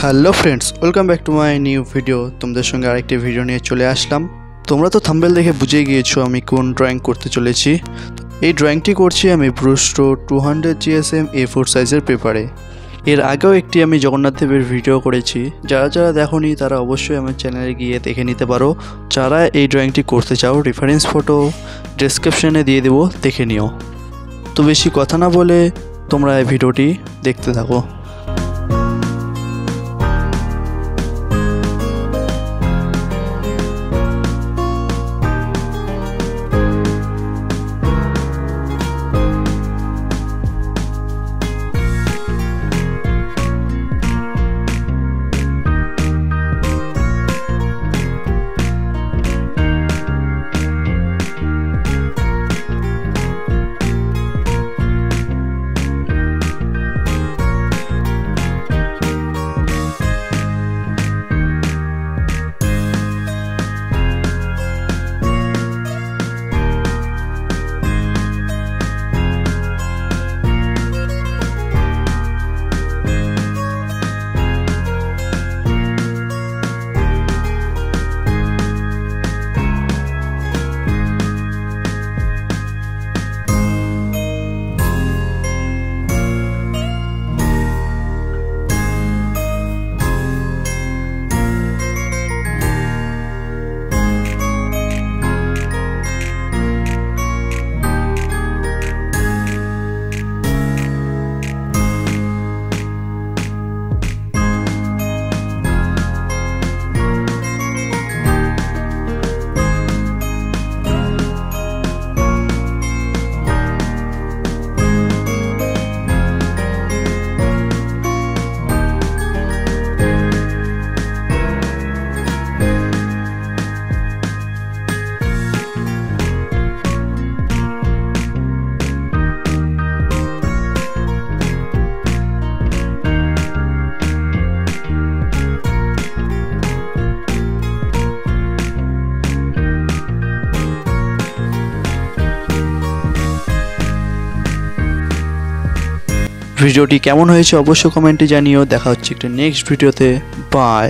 Hello friends, welcome back to my new video. তোমাদের সঙ্গে আরেকটি ভিডিও নিয়ে চলে আসলাম। তোমরা তো থাম্বনেল দেখে বুঝে গিয়েছো আমি কোন ড্রয়িং করতে চলেছি। এই ড্রয়িংটি করছি আমি ব্রুস্টো 200 GSM A4 সাইজের পেপারে। এর আগেও একটি আমি জগন্নাথ দেবের ভিডিও করেছি, যারা যারা দেখোনি তারা অবশ্যই আমার চ্যানেলে গিয়ে দেখে নিতে পারো। যারা এই ড্রয়িংটি করতে চাও রেফারেন্স ফটো ডেসক্রিপশনে দিয়ে দেবো, দেখে নিও। তো বেশি কথা না বলে তোমরা এই ভিডিওটি দেখতে থাকো। ভিডিওটি কেমন হয়েছে অবশ্যই কমেন্টে জানিও। দেখা হচ্ছে একটা নেক্সট ভিডিওতে। বাই।